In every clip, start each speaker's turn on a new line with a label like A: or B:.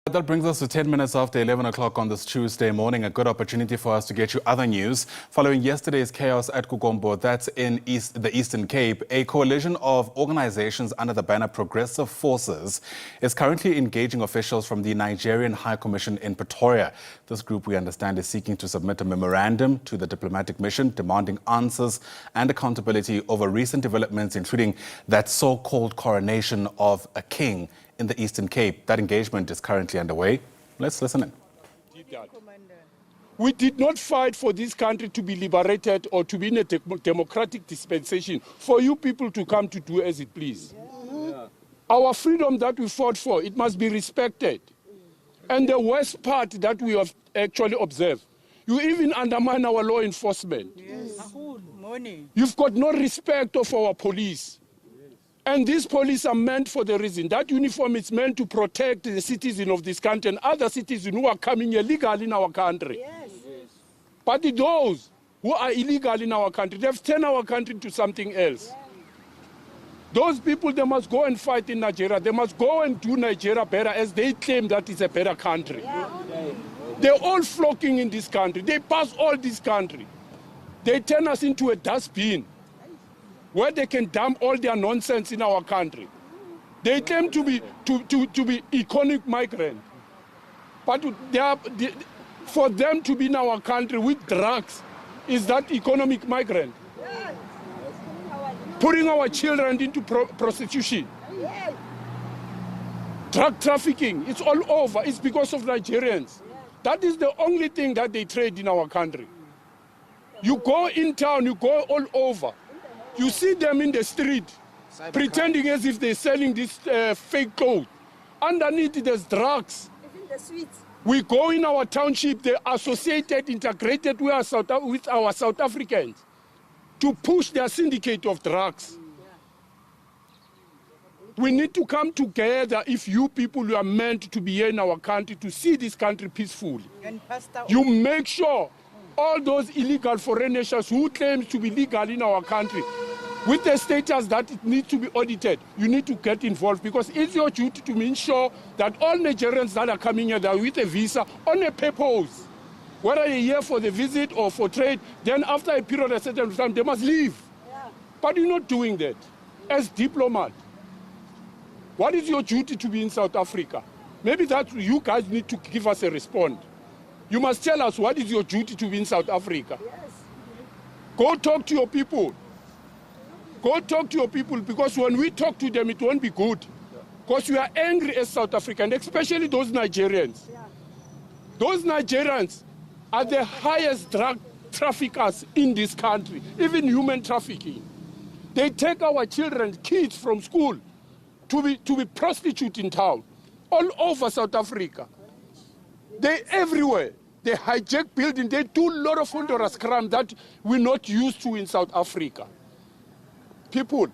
A: That brings us to 10 minutes after 11 o'clock on this Tuesday morning. A good opportunity for us to get you other news. Following yesterday's chaos at Kukombo, that's in the Eastern Cape, a coalition of organizations under the banner Progressive Forces is currently engaging officials from the Nigerian High Commission in Pretoria. This group, we understand, is seeking to submit a memorandum to the diplomatic mission demanding answers and accountability over recent developments, including that so-called coronation of a king in the Eastern Cape. That engagement is currently underway. Let's listen in.
B: We did not fight for this country to be liberated or to be in a democratic dispensation for you people to come to do as it please. Our freedom that we fought for, it must be respected. And the worst part that we have actually observed, you even undermine our law enforcement.
C: Yes.
B: You've got no respect of our police. And these police are meant for the reason. That uniform is meant to protect the citizens of this country and other citizens who are coming illegal in our country.
C: Yes.
B: But those who are illegal in our country, they've turned our country into something else. Those people, they must go and fight in Nigeria. They must go and do Nigeria better as they claim that it's a better country. They're all flocking in this country. They pass all this country. They turn us into a dustbin where they can dump all their nonsense in our country. They claim to be economic migrant. But for them to be in our country with drugs, is that economic migrant? Putting our children into prostitution. Drug trafficking, it's all over. It's because of Nigerians. That is the only thing that they trade in our country. You go in town, you go all over. You see them in the street, pretending as if they're selling this fake clothes. Underneath, there's drugs.
C: It's in the streets.
B: We go in our township, they're associated, integrated with our South Africans to push their syndicate of drugs. We need to come together if you people are meant to be here in our country, to see this country peacefully. You make sure all those illegal foreign nationals who claim to be legal in our country, with the status that it needs to be audited, you need to get involved because it's your duty to ensure that all Nigerians that are coming here, they are with a visa on a purpose. Whether they're here for the visit or for trade, then after a period of certain time, they must leave. But you're not doing that. As diplomat, what is your duty to be in South Africa? Maybe that you guys need to give us a response. You must tell us what is your duty to be in South Africa.
C: Yes.
B: Go talk to your people. Go talk to your people because when we talk to them, it won't be good. Because we are angry as South Africans, especially those Nigerians. Those Nigerians are the highest drug traffickers in this country, even human trafficking. They take our children, kids from school to be prostitutes in town, all over South Africa. They everywhere. They hijack buildings. They do a lot of Honduras crime that we're not used to in South Africa. People,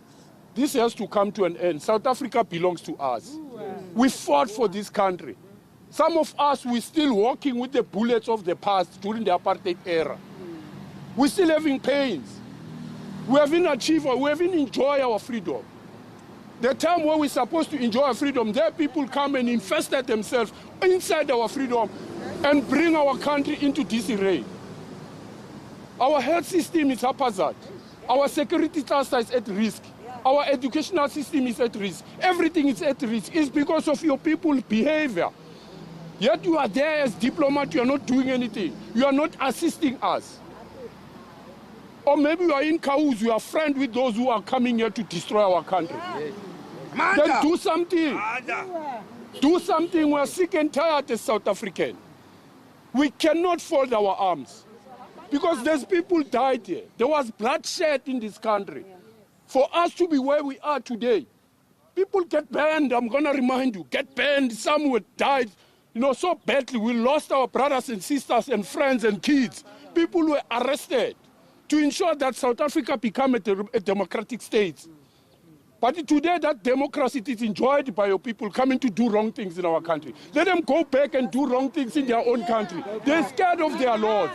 B: this has to come to an end. South Africa belongs to us. We fought for this country. Some of us, we're still walking with the bullets of the past during the apartheid era. We're still having pains. We haven't achieved, we haven't enjoyed our freedom. The time where we're supposed to enjoy our freedom, there people come and infested themselves inside our freedom and bring our country into disarray. Our health system is haphazard. Our security cluster is at risk. Our educational system is at risk. Everything is at risk. It's because of your people's behavior. Yet you are there as diplomat, you are not doing anything. You are not assisting us. Or maybe you are in cahoots, you are friends with those who are coming here to destroy our country. Then do something. Do something. We are sick and tired as South Africans. We cannot fold our arms. Because there's people died here. There was bloodshed in this country. For us to be where we are today, people get banned. I'm going to remind you, get banned. Some were died, so badly. We lost our brothers and sisters and friends and kids. People were arrested to ensure that South Africa become a democratic state. But today, that democracy is enjoyed by your people coming to do wrong things in our country. Let them go back and do wrong things in their own country. They're scared of their laws.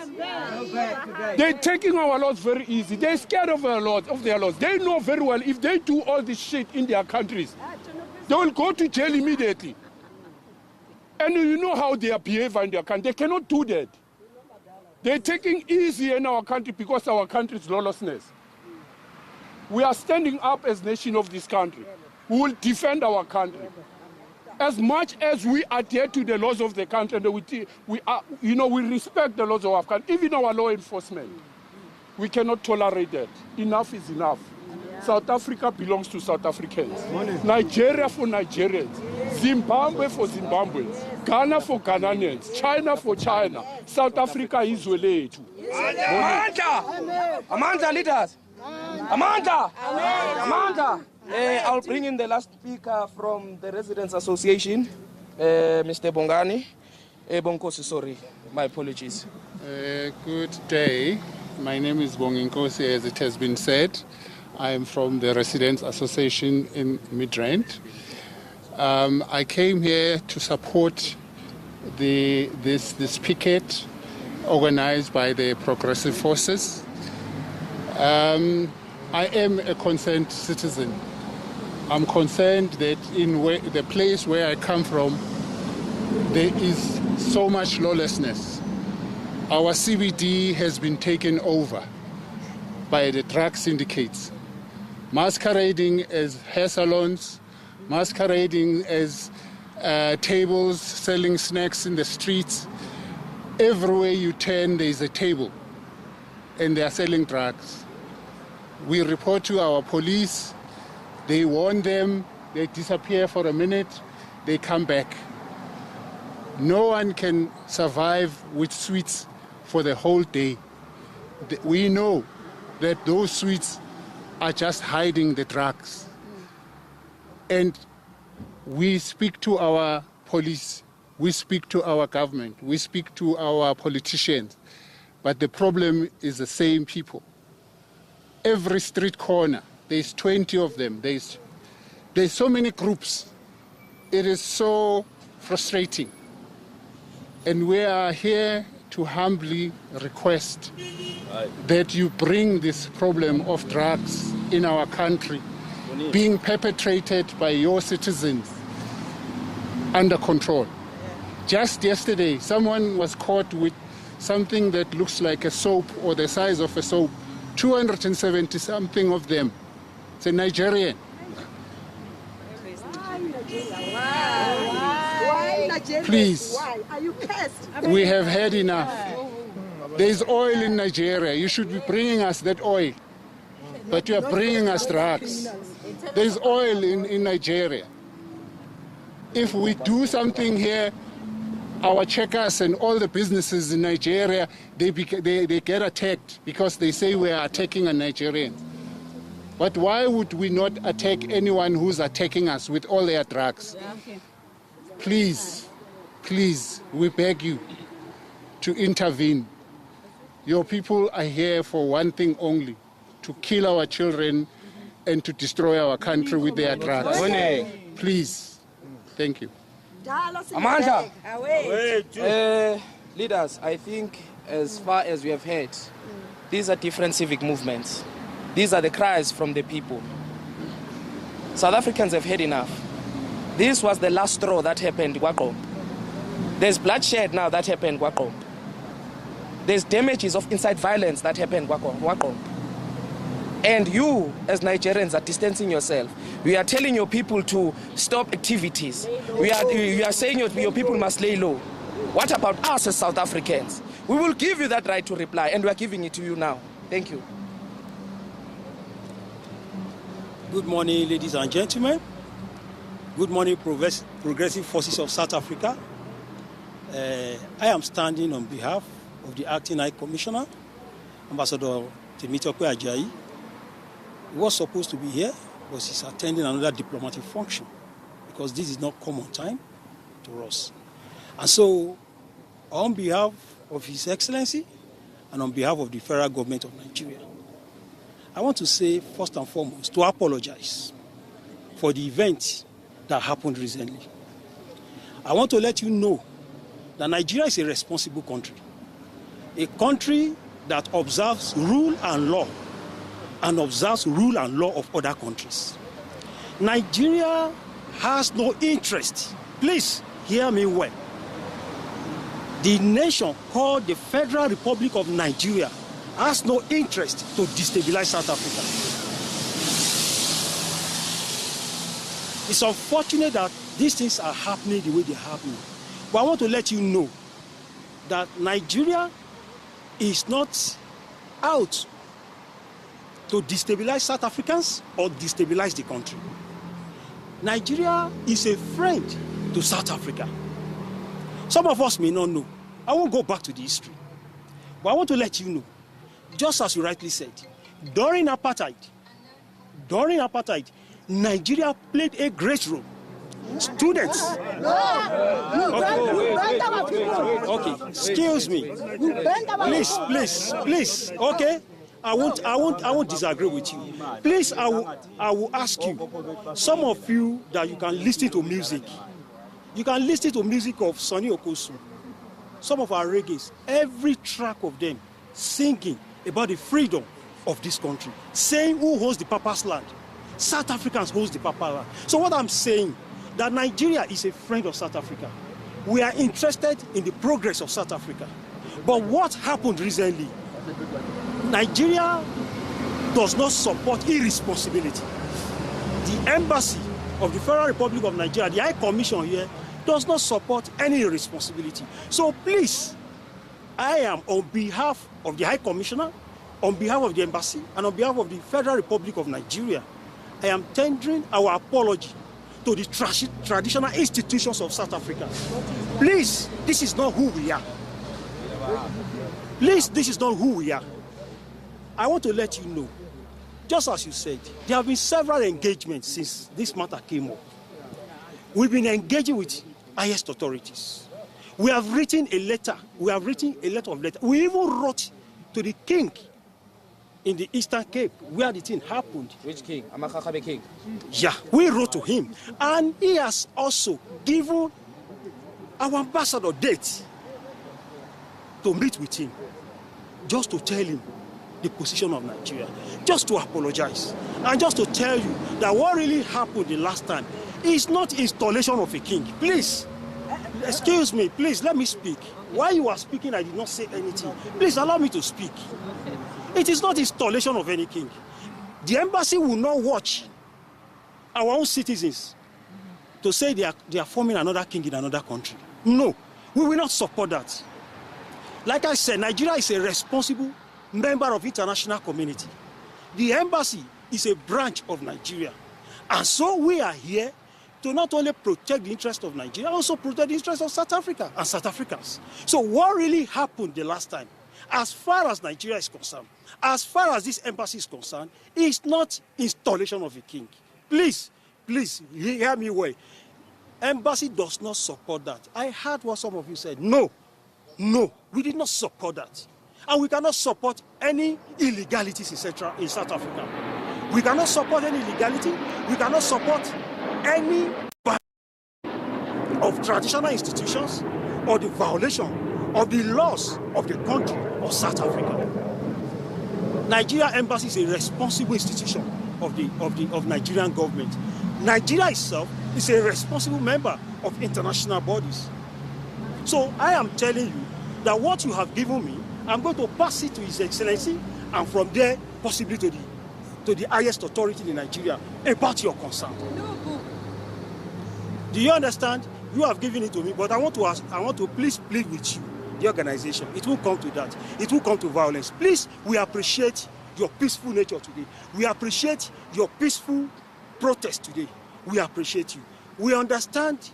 B: They're taking our laws very easy. They're scared of their laws. They know very well if they do all this shit in their countries, they will go to jail immediately. And you know how they are behaving in their country. They cannot do that. They're taking easy in our country because our country's lawlessness. We are standing up as nation of this country. We will defend our country. As much as we adhere to the laws of the country, and we respect the laws of our country, even our law enforcement. We cannot tolerate that. Enough is enough. South Africa belongs to South Africans. Nigeria for Nigerians. Zimbabwe for Zimbabweans. Ghana for Ghanaians. China for China. South Africa is lethu.
C: Amanda, leaders. Amanda. I'll bring in the last speaker from the Residents Association, Mr. Bongani. Bonkosi, sorry. My apologies.
D: Good day. My name is Bonginkosi, as it has been said. I am from the Residents Association in Midrand. I came here to support this picket organized by the Progressive Forces. I am a concerned citizen. I'm concerned that in the place where I come from, there is so much lawlessness. Our CBD has been taken over by the drug syndicates, masquerading as hair salons, masquerading as tables selling snacks in the streets. Everywhere you turn, there is a table, and they are selling drugs. We report to our police, they warn them, they disappear for a minute, they come back. No one can survive with sweets for the whole day. We know that those sweets are just hiding the drugs. And we speak to our police, we speak to our government, we speak to our politicians, but the problem is the same people. Every street corner, there's 20 of them. There's so many groups. It is so frustrating. And we are here to humbly request that you bring this problem of drugs in our country being perpetrated by your citizens under control. Just yesterday, someone was caught with something that looks like a soap or the size of a soap, 270 something of them. It's a Nigerian.
E: Why Nigeria?
D: Please.
E: Why? Are you cursed?
D: We have had enough. There's oil in Nigeria. You should be bringing us that oil. But you are bringing us drugs. There's oil in Nigeria. If we do something here, our checkers and all the businesses in Nigeria, they get attacked because they say we are attacking a Nigerian. But why would we not attack anyone who's attacking us with all their drugs? Please, we beg you to intervene. Your people are here for one thing only, to kill our children and to destroy our country with their drugs. Please. Thank you.
C: Amanda. Leaders, I think as far as we have heard, these are different civic movements. These are the cries from the people. South Africans have had enough. This was the last straw that happened in Kwaqom. There's bloodshed now that happened in Kwaqom. There's damages of inside violence that happened in Kwaqom. And you, as Nigerians, are distancing yourself. We are telling your people to stop activities. We are saying your people must lay low. What about us as South Africans? We will give you that right to reply, and we are giving it to you now. Thank you.
F: Good morning, ladies and gentlemen. Good morning, Progressive Forces of South Africa. I am standing on behalf of the Acting High Commissioner, Ambassador Temitope Ajayi. He was supposed to be here, but he's attending another diplomatic function because this is not common time to us. And so, on behalf of His Excellency and on behalf of the federal government of Nigeria, I want to say, first and foremost, to apologize for the event that happened recently. I want to let you know that Nigeria is a responsible country, a country that observes rule and law and observes rule and law of other countries. Nigeria has no interest, please hear me well, The nation called the Federal Republic of Nigeria has no interest to destabilize South Africa. It's unfortunate that these things are happening the way they're happening. But I want to let you know that Nigeria is not out to destabilize South Africans or destabilize the country. Nigeria is a friend to South Africa. Some of us may not know. I won't go back to the history. But I want to let you know, just as you rightly said, during apartheid, Nigeria played a great role. Students. Okay, excuse me. Please. Okay, I won't disagree with you. Please, I will ask you. Some of you that you can listen to music. You can listen to music of Sonny Okosu. Some of our reggaes. Every track of them singing about the freedom of this country, saying who holds the Papa's land. South Africans hold the Papa land. So what I'm saying, that Nigeria is a friend of South Africa. We are interested in the progress of South Africa. But what happened recently, Nigeria does not support irresponsibility. The embassy of the Federal Republic of Nigeria, the High Commission here, does not support any irresponsibility. So please, I am on behalf of the High Commissioner, on behalf of the embassy, and on behalf of the Federal Republic of Nigeria, I am tendering our apology to the traditional institutions of South Africa. Please, this is not who we are. Please, this is not who we are. I want to let you know, just as you said, there have been several engagements since this matter came up. We've been engaging with highest authorities. We have written a letter. We even wrote to the king in the Eastern Cape, where the thing happened.
C: Which king? Amakakabe king?
F: Yeah, we wrote to him. And he has also given our ambassador date to meet with him, just to tell him the position of Nigeria, just to apologize, and just to tell you that what really happened the last time is not installation of a king. Please, excuse me, please, let me speak. While you are speaking, I did not say anything. Please allow me to speak. It is not installation of any king. The embassy will not watch our own citizens to say they are forming another king in another country. No, we will not support that. Like I said, Nigeria is a responsible member of the international community. The embassy is a branch of Nigeria. And so we are here to not only protect the interest of Nigeria, also protect the interest of South Africa and South Africans. So what really happened the last time, as far as Nigeria is concerned, as far as this embassy is concerned, is not installation of a king. Please, hear me well. Embassy does not support that. I heard what some of you said. No, we did not support that. And we cannot support any illegalities, etc. in South Africa. We cannot support any illegality. We cannot support any of traditional institutions or the violation of the laws of the country of South Africa. Nigeria embassy is a responsible institution of Nigerian government. Nigeria itself is a responsible member of international bodies. So I am telling you that what you have given me, I'm going to pass it to His Excellency, and from there possibly to the highest authority in Nigeria about your concern. Do you understand? You have given it to me, but I want to please plead with you, the organization. It will come to that. It will come to violence. Please, we appreciate your peaceful nature today. We appreciate your peaceful protest today. We appreciate you. We understand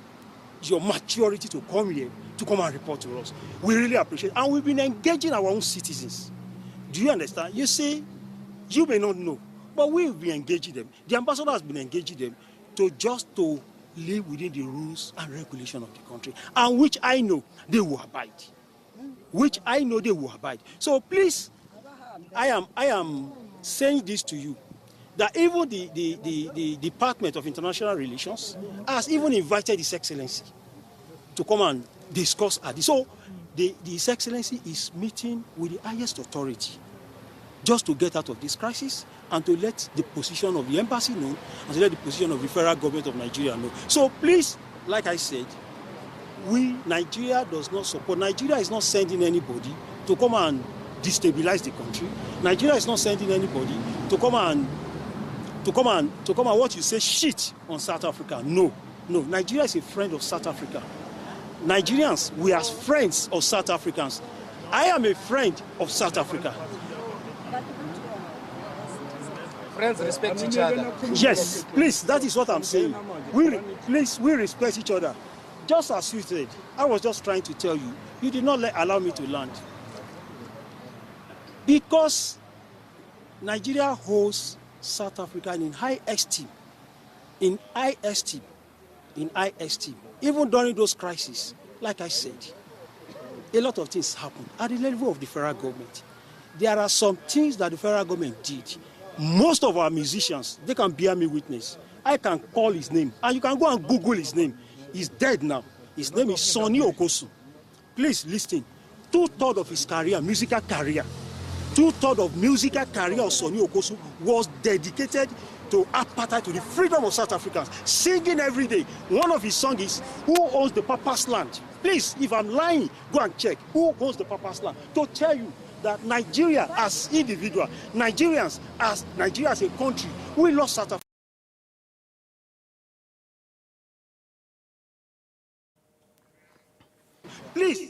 F: your maturity to come here, to come and report to us. We really appreciate it. And we've been engaging our own citizens. Do you understand? You see, you may not know, but we've been engaging them. The ambassador has been engaging them to live within the rules and regulations of the country, and which I know they will abide. So please, I am saying this to you, that even the Department of International Relations has even invited His Excellency to come and discuss at this. So His Excellency is meeting with the highest authority just to get out of this crisis and to let the position of the embassy know and to let the position of the federal government of Nigeria know. So please, like I said, Nigeria does not support. Nigeria is not sending anybody to come and destabilize the country. Nigeria is not sending anybody to come and what you say shit on South Africa. No. Nigeria is a friend of South Africa. Nigerians, we are friends of South Africans. I am a friend of South Africa.
C: Friends respect each other.
F: Yes, please, that is what I'm saying. We respect each other. Just as you said, I was just trying to tell you, you did not allow me to land. Because Nigeria holds South Africa in high esteem. In high esteem. Even during those crises, like I said, a lot of things happened at the level of the federal government. There are some things that the federal government did. Most of our musicians, they can bear me witness. I can call his name, and you can go and Google his name. He's dead now. His name is Sonny Okosu. Please listen. 2/3 of his career, musical career, 2/3 of musical career of Sonny Okosu was dedicated to apartheid, to the freedom of South Africans, singing every day. One of his songs is, "Who owns the Papa's land?" Please, if I'm lying, go and check. Who owns the Papa's land? To tell you that Nigeria as individual, Nigeria as a country, we lost South Africa. Please,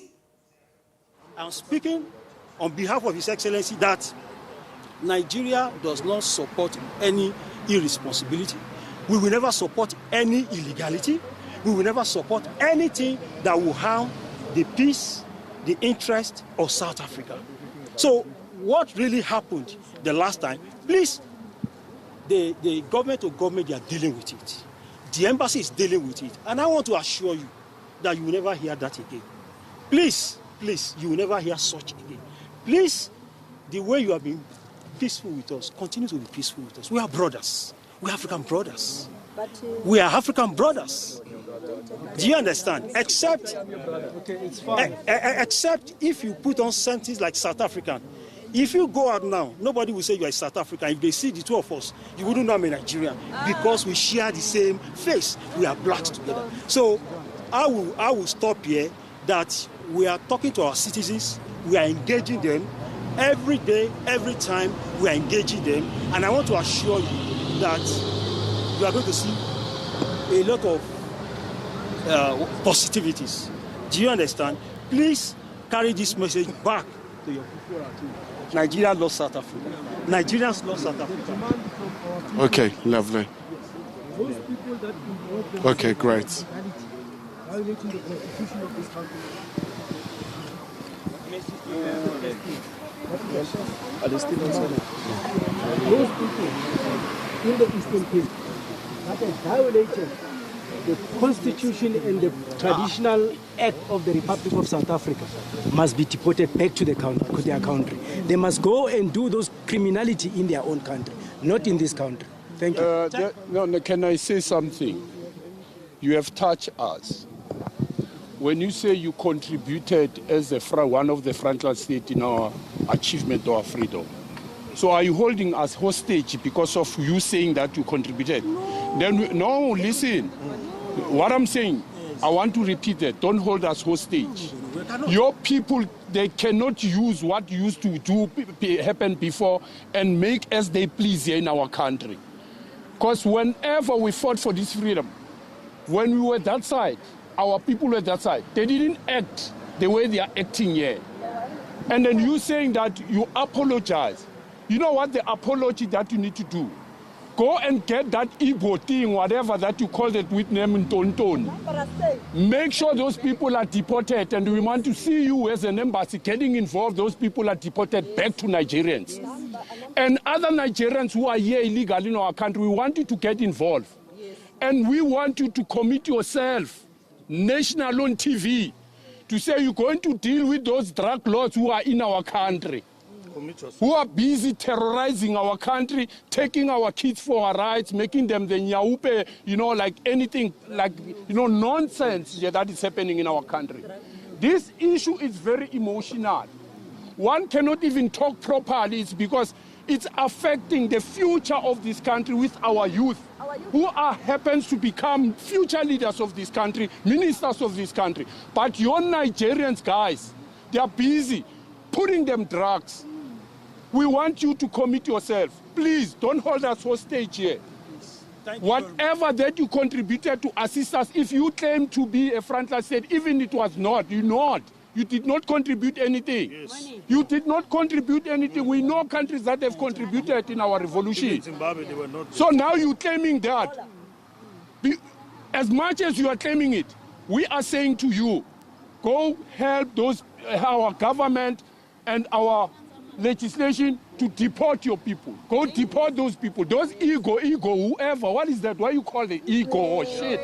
F: I'm speaking on behalf of His Excellency that Nigeria does not support any irresponsibility. We will never support any illegality. We will never support anything that will harm the peace, the interest of South Africa. So what really happened the last time, please, the government to government, they are dealing with it. The embassy is dealing with it. And I want to assure you that you will never hear that again. Please, you will never hear such again. Please, the way you have been peaceful with us, continue to be peaceful with us. We are brothers. We are African brothers. We are African brothers. Do you understand? Except if you put on something like South African. If you go out now, nobody will say you are South African. If they see the two of us, you wouldn't know I'm a Nigerian because we share the same face. We are blacks together. So I will stop here. That we are talking to our citizens, we are engaging them every day, every time we are engaging them, and I want to assure you that you are going to see a lot of positivities. Do you understand? Please carry this message back to your people at home. Nigeria lost South Africa. Nigerians lost South Africa.
B: Okay, lovely. Okay, great.
G: Violating the constitution of this country. Those people in the Eastern Cape that have violated the constitution and the traditional act of the Republic of South Africa must be deported back to their country. They must go and do those criminality in their own country, not in this country. Thank you.
B: No, can I say something? You have touched us. When you say you contributed as one of the frontline states in our achievement of our freedom, so are you holding us hostage because of you saying that you contributed? No, listen. What I'm saying, I want to repeat that. Don't hold us hostage. Your people, they cannot use what used to happen before and make as they please here in our country. Because whenever we fought for this freedom, when we were that side, our people were that side. They didn't act the way they are acting here. And then you saying that you apologize. You know what the apology that you need to do? Go and get that Igbo thing, whatever that you called it with name Tonton. Make sure those people are deported, and we want to see you as an embassy getting involved. Those people are deported back to Nigerians. And other Nigerians who are here illegally in our country, we want you to get involved. And we want you to commit yourself, national on TV, to say you're going to deal with those drug lords who are in our country, who are busy terrorizing our country, taking our kids for our rights, making them the nyaupe, like anything, nonsense that is happening in our country. This issue is very emotional. One cannot even talk properly. It's because It's affecting the future of this country with our youth, who happens to become future leaders of this country, ministers of this country. But your Nigerians, guys, they are busy putting them drugs. We want you to commit yourself. Please, don't hold us hostage here. Whatever that you contributed to assist us, if you claim to be a frontline state, even it was not, you did not contribute anything. Yes. You did not contribute anything. We know countries that have contributed in our revolution.
F: In Zimbabwe, they were not.
B: So now you're claiming that. As much as you are claiming it, we are saying to you, go help our government and our legislation to deport your people. Go deport those people. Those ego, whoever, what is that? Why you call it ego or shit?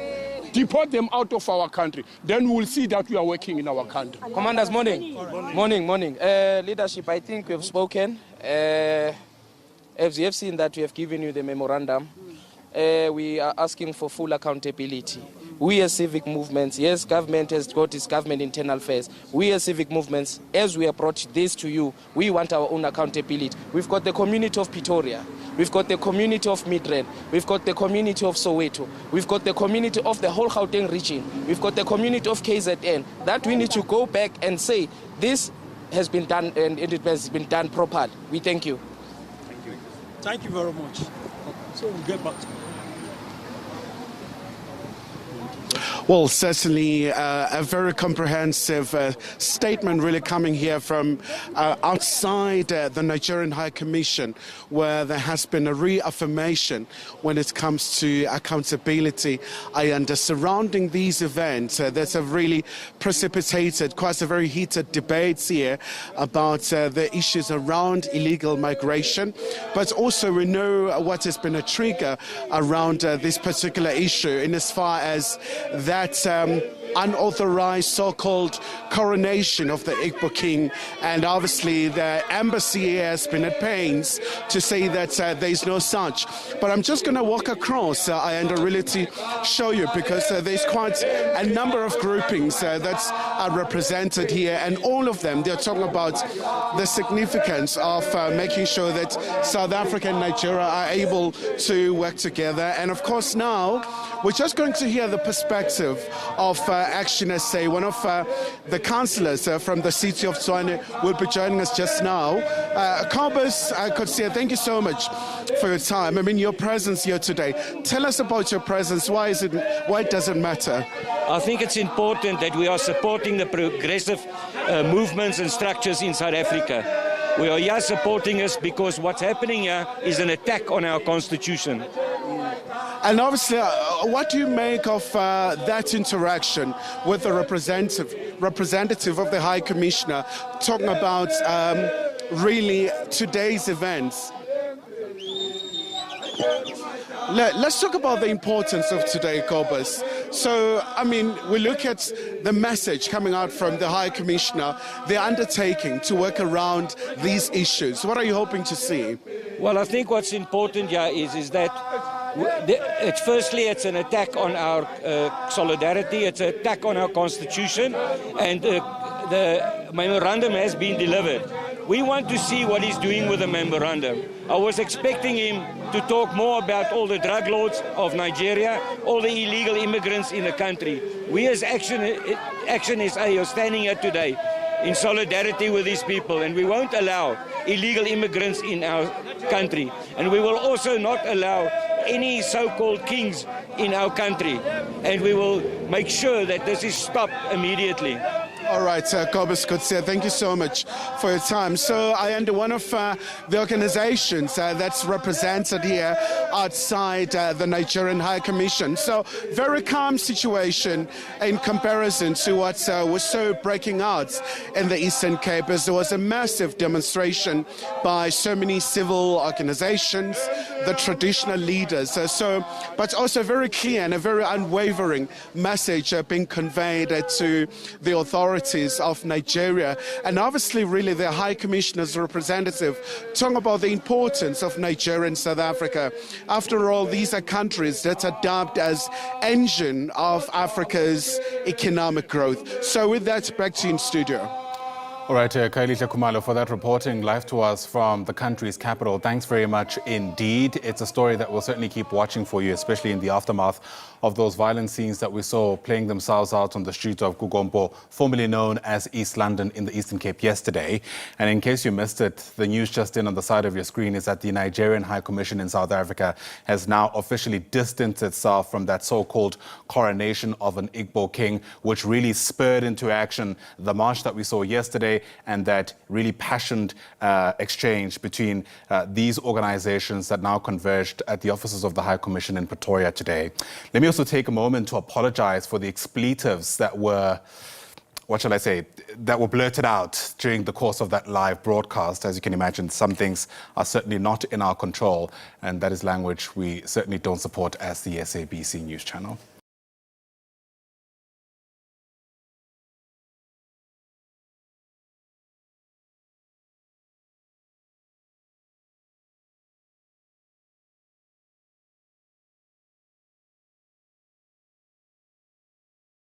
B: Deport them out of our country. Then we will see that we are working in our country.
C: Commanders, morning. Morning. Leadership, I think we've spoken. As you have seen that we have given you the memorandum, we are asking for full accountability. We as civic movements, yes, government has got its government internal affairs. We as civic movements, as we approach this to you, we want our own accountability. We've got the community of Pretoria. We've got the community of Midrand. We've got the community of Soweto. We've got the community of the whole Gauteng region. We've got the community of KZN. That we need to go back and say, this has been done and it has been done properly. We thank you.
F: Thank you. Thank you very much. So we'll get back to you.
H: Well, certainly a very comprehensive statement really coming here from outside the Nigerian High Commission, where there has been a reaffirmation when it comes to accountability. And surrounding these events, there's a really precipitated, quite a very heated debates here about the issues around illegal migration. But also we know what has been a trigger around this particular issue in as far as that unauthorized so-called coronation of the Igbo king, and obviously the embassy has been at pains to say that there is no such. But I'm just going to walk across and really to show you, because there's quite a number of groupings that are represented here, and all of them, they're talking about the significance of making sure that South Africa and Nigeria are able to work together. And of course now we're just going to hear the perspective of Action SA. One of the councillors from the city of Tshwane will be joining us just now. Kobus, I could say thank you so much for your time. I mean, your presence here today. Tell us about your presence. Why does it matter?
I: I think it's important that we are supporting the progressive movements and structures in South Africa. We are here supporting us because what's happening here is an attack on our constitution.
H: And obviously, what do you make of that interaction with the representative of the High Commissioner talking about really today's events? Let's talk about the importance of today, Kobus. So, I mean, we look at the message coming out from the High Commissioner, the undertaking to work around these issues. What are you hoping to see?
I: Well, I think what's important here is that firstly, it's an attack on our solidarity, it's an attack on our constitution, and the memorandum has been delivered. We want to see what he's doing with the memorandum. I was expecting him to talk more about all the drug lords of Nigeria, all the illegal immigrants in the country. We as Action SA are standing here today in solidarity with these people, and we won't allow illegal immigrants in our country. And we will also not allow any so-called kings in our country. And we will make sure that this is stopped immediately.
H: All right, Kobus Kutsia, thank you so much for your time. So I am one of the organizations that's represented here outside the Nigerian High Commission. So very calm situation in comparison to what was so breaking out in the Eastern Cape, as there was a massive demonstration by so many civil organizations, the traditional leaders. But also very clear and a very unwavering message being conveyed to the authorities of Nigeria, and obviously really the High Commissioner's representative talking about the importance of Nigeria and South Africa. After all, these are countries that are dubbed as engine of Africa's economic growth. So with that, back to you in studio.
A: All right, Kailihle Khumalo, for that reporting live to us from the country's capital. Thanks very much indeed. It's a story that we'll certainly keep watching for you, especially in the aftermath of those violent scenes that we saw playing themselves out on the streets of Gugompo, formerly known as East London in the Eastern Cape yesterday. And in case you missed it, the news just in on the side of your screen is that the Nigerian High Commission in South Africa has now officially distanced itself from that so-called coronation of an Igbo king, which really spurred into action the march that we saw yesterday and that really passionate exchange between these organizations that now converged at the offices of the High Commission in Pretoria today. Let me also take a moment to apologize for the expletives that were, what shall I say, that were blurted out during the course of that live broadcast. As you can imagine, some things are certainly not in our control, and that is language we certainly don't support as the SABC News Channel.